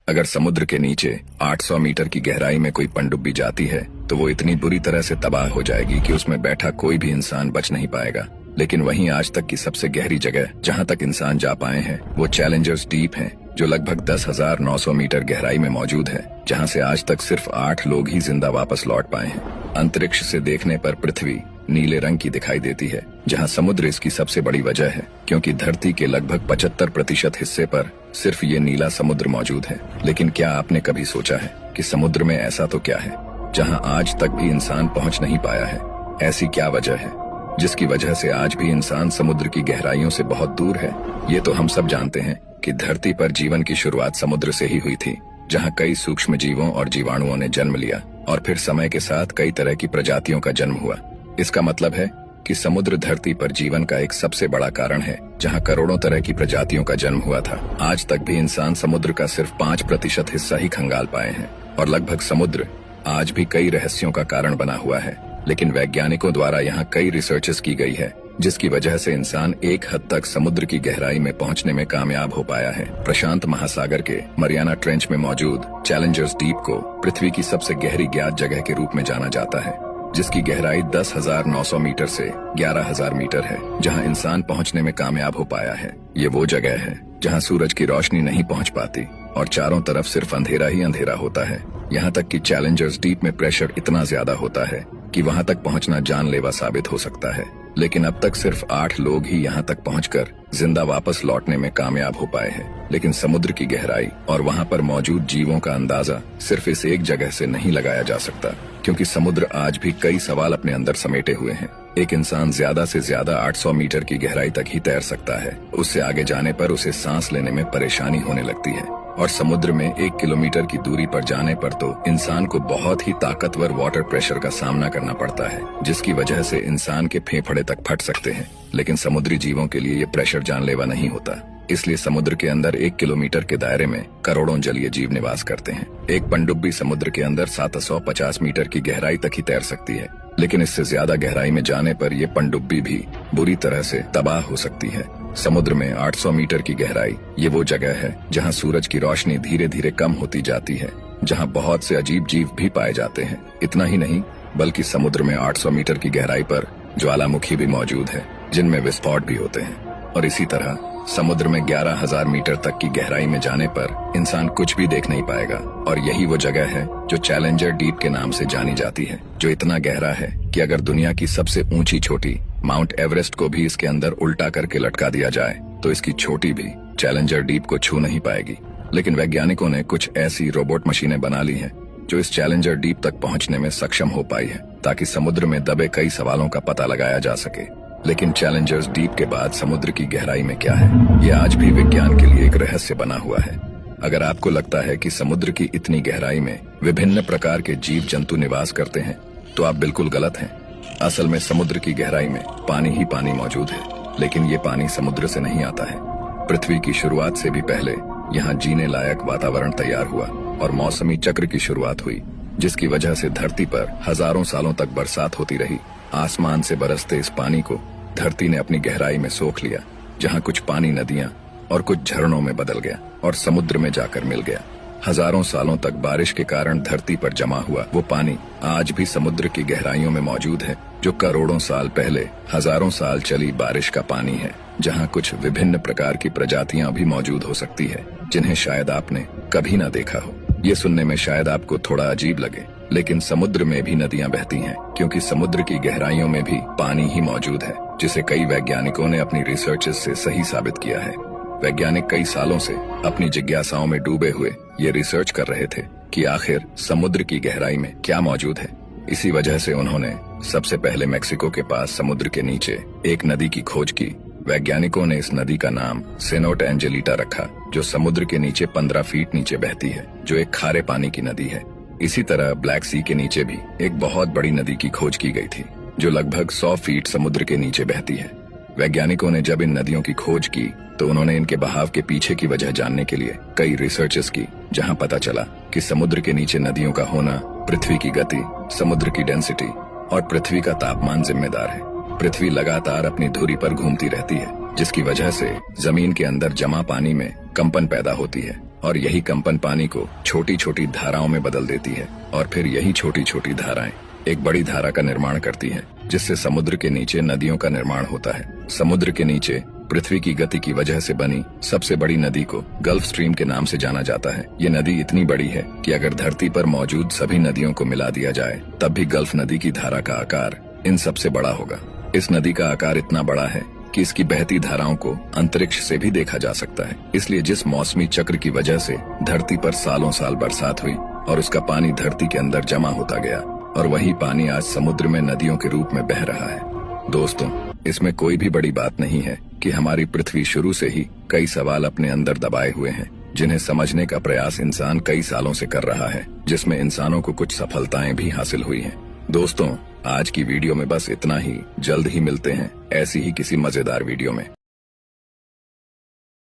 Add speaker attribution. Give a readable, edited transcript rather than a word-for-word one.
Speaker 1: अगर समुद्र के नीचे 800 मीटर की गहराई में कोई पनडुब्बी जाती है तो वो इतनी बुरी तरह से तबाह हो जाएगी कि उसमें बैठा कोई भी इंसान बच नहीं पाएगा। लेकिन वहीं आज तक की सबसे गहरी जगह जहां तक इंसान जा पाए हैं वो चैलेंजर्स डीप है, जो लगभग 10,900 मीटर गहराई में मौजूद है, जहां से आज तक सिर्फ 8 लोग ही जिंदा वापस लौट पाए हैं। अंतरिक्ष से देखने पर पृथ्वी नीले रंग की दिखाई देती है, जहां समुद्र इसकी सबसे बड़ी वजह है, क्योंकि धरती के लगभग 75% हिस्से पर सिर्फ ये नीला समुद्र मौजूद है। लेकिन क्या आपने कभी सोचा है कि समुद्र में ऐसा तो क्या है जहां आज तक भी इंसान पहुंच नहीं पाया है? ऐसी क्या वजह है जिसकी वजह से आज भी इंसान समुद्र की गहराइयों से बहुत दूर है? ये तो हम सब जानते हैं कि धरती पर जीवन की शुरुआत समुद्र से ही हुई थी, जहां कई सूक्ष्म जीवों और जीवाणुओं ने जन्म लिया और फिर समय के साथ कई तरह की प्रजातियों का जन्म हुआ। इसका मतलब है कि समुद्र धरती पर जीवन का एक सबसे बड़ा कारण है, जहां करोड़ों तरह की प्रजातियों का जन्म हुआ था। आज तक भी इंसान समुद्र का सिर्फ 5% हिस्सा ही खंगाल पाए हैं और लगभग समुद्र आज भी कई रहस्यों का कारण बना हुआ है। लेकिन वैज्ञानिकों द्वारा यहाँ कई रिसर्चेस की गई है, जिसकी वजह से इंसान एक हद तक समुद्र की गहराई में पहुंचने में कामयाब हो पाया है। प्रशांत महासागर के मरियाना ट्रेंच में मौजूद चैलेंजर्स डीप को पृथ्वी की सबसे गहरी ज्ञात जगह के रूप में जाना जाता है, जिसकी गहराई 10,900 मीटर से 11,000 मीटर है, जहां इंसान पहुंचने में कामयाब हो पाया है। ये वो जगह है जहां सूरज की रोशनी नहीं पहुंच पाती और चारों तरफ सिर्फ अंधेरा ही अंधेरा होता है। यहाँ तक कि चैलेंजर्स डीप में प्रेशर इतना ज्यादा होता है कि वहाँ तक पहुँचना जानलेवा साबित हो सकता है। लेकिन अब तक सिर्फ 8 लोग ही यहाँ तक पहुँचकर जिंदा वापस लौटने में कामयाब हो पाए हैं। लेकिन समुद्र की गहराई और वहाँ पर मौजूद जीवों का अंदाजा सिर्फ इस एक जगह से नहीं लगाया जा सकता, क्योंकि समुद्र आज भी कई सवाल अपने अंदर समेटे हुए हैं। एक इंसान ज्यादा से ज्यादा 800 मीटर की गहराई तक ही तैर सकता है। उससे आगे जाने पर उसे सांस लेने में परेशानी होने लगती है और समुद्र में 1 किलोमीटर की दूरी पर जाने पर तो इंसान को बहुत ही ताकतवर वाटर प्रेशर का सामना करना पड़ता है, जिसकी वजह से इंसान के फेफड़े तक फट सकते हैं। लेकिन समुद्री जीवों के लिए ये प्रेशर जानलेवा नहीं होता, इसलिए समुद्र के अंदर 1 किलोमीटर के दायरे में करोड़ों जलीय जीव निवास करते हैं। एक पनडुब्बी समुद्र के अंदर 750 मीटर की गहराई तक ही तैर सकती है, लेकिन इससे ज्यादा गहराई में जाने पर यह पनडुब्बी भी बुरी तरह से तबाह हो सकती है। समुद्र में 800 मीटर की गहराई ये वो जगह है जहां सूरज की रोशनी धीरे धीरे कम होती जाती है, जहां बहुत से अजीब जीव भी पाए जाते हैं। इतना ही नहीं, बल्कि समुद्र में 800 मीटर की गहराई पर ज्वालामुखी भी मौजूद है, जिनमें विस्फोट भी होते हैं। और इसी तरह समुद्र में 11,000 मीटर तक की गहराई में जाने पर इंसान कुछ भी देख नहीं पाएगा। और यही वो जगह है जो चैलेंजर डीप के नाम से जानी जाती है, जो इतना गहरा है कि अगर दुनिया की सबसे ऊंची चोटी माउंट एवरेस्ट को भी इसके अंदर उल्टा करके लटका दिया जाए तो इसकी चोटी भी चैलेंजर डीप को छू नहीं पाएगी। लेकिन वैज्ञानिकों ने कुछ ऐसी रोबोट मशीनें बना ली हैं जो इस चैलेंजर डीप तक पहुंचने में सक्षम हो पाई है, ताकि समुद्र में दबे कई सवालों का पता लगाया जा सके। लेकिन चैलेंजर्स डीप के बाद समुद्र की गहराई में क्या है, ये आज भी विज्ञान के लिए एक रहस्य बना हुआ है। अगर आपको लगता है कि समुद्र की इतनी गहराई में विभिन्न प्रकार के जीव जंतु निवास करते हैं, तो आप बिल्कुल गलत हैं। असल में समुद्र की गहराई में पानी ही पानी मौजूद है, लेकिन ये पानी समुद्र से नहीं आता है। पृथ्वी की शुरुआत से भी पहले यहाँ जीने लायक वातावरण तैयार हुआ और मौसमी चक्र की शुरुआत हुई, जिसकी वजह से धरती पर हजारों सालों तक बरसात होती रही। आसमान से बरसते इस पानी को धरती ने अपनी गहराई में सोख लिया, जहाँ कुछ पानी नदियां और कुछ झरनों में बदल गया और समुद्र में जाकर मिल गया। हजारों सालों तक बारिश के कारण धरती पर जमा हुआ वो पानी आज भी समुद्र की गहराइयों में मौजूद है, जो करोड़ों साल पहले हजारों साल चली बारिश का पानी है, जहाँ कुछ विभिन्न प्रकार की प्रजातियां भी मौजूद हो सकती है, जिन्हें शायद आपने कभी ना देखा हो। ये सुनने में शायद आपको थोड़ा अजीब लगे, लेकिन समुद्र में भी नदियां बहती हैं, क्योंकि समुद्र की गहराइयों में भी पानी ही मौजूद है, जिसे कई वैज्ञानिकों ने अपनी रिसर्चेस से सही साबित किया है। वैज्ञानिक कई सालों से अपनी जिज्ञासाओं में डूबे हुए ये रिसर्च कर रहे थे कि आखिर समुद्र की गहराई में क्या मौजूद है। इसी वजह से उन्होंने सबसे पहले मेक्सिको के पास समुद्र के नीचे एक नदी की खोज की। वैज्ञानिकों ने इस नदी का नाम सेनोट एंजेलिटा रखा, जो समुद्र के नीचे 15 फीट नीचे बहती है, जो एक खारे पानी की नदी है। इसी तरह ब्लैक सी के नीचे भी एक बहुत बड़ी नदी की खोज की गई थी, जो लगभग 100 फीट समुद्र के नीचे बहती है। वैज्ञानिकों ने जब इन नदियों की खोज की तो उन्होंने इनके बहाव के पीछे की वजह जानने के लिए कई रिसर्चेस की, जहां पता चला कि समुद्र के नीचे नदियों का होना पृथ्वी की गति, समुद्र की डेंसिटी और पृथ्वी का तापमान जिम्मेदार है। पृथ्वी लगातार अपनी धुरी पर घूमती रहती है, जिसकी वजह से जमीन के अंदर जमा पानी में कंपन पैदा होती है और यही कंपन पानी को छोटी छोटी धाराओं में बदल देती है और फिर यही छोटी छोटी धाराएं एक बड़ी धारा का निर्माण करती हैं, जिससे समुद्र के नीचे नदियों का निर्माण होता है। समुद्र के नीचे पृथ्वी की गति की वजह से बनी सबसे बड़ी नदी को गल्फ स्ट्रीम के नाम से जाना जाता है। ये नदी इतनी बड़ी है कि अगर धरती पर मौजूद सभी नदियों को मिला दिया जाए तब भी गल्फ नदी की धारा का आकार इन सबसे बड़ा होगा। इस नदी का आकार इतना बड़ा है कि इसकी बहती धाराओं को अंतरिक्ष से भी देखा जा सकता है। इसलिए जिस मौसमी चक्र की वजह से धरती पर सालों साल बरसात हुई और उसका पानी धरती के अंदर जमा होता गया और वही पानी आज समुद्र में नदियों के रूप में बह रहा है। दोस्तों, इसमें कोई भी बड़ी बात नहीं है कि हमारी पृथ्वी शुरू से ही कई सवाल अपने अंदर दबाए हुए हैं, जिन्हें समझने का प्रयास इंसान कई सालों से कर रहा है, जिसमें इंसानों को कुछ सफलताएं भी हासिल हुई हैं। दोस्तों, आज की वीडियो में बस इतना ही। जल्द ही मिलते हैं ऐसी ही किसी मजेदार वीडियो में।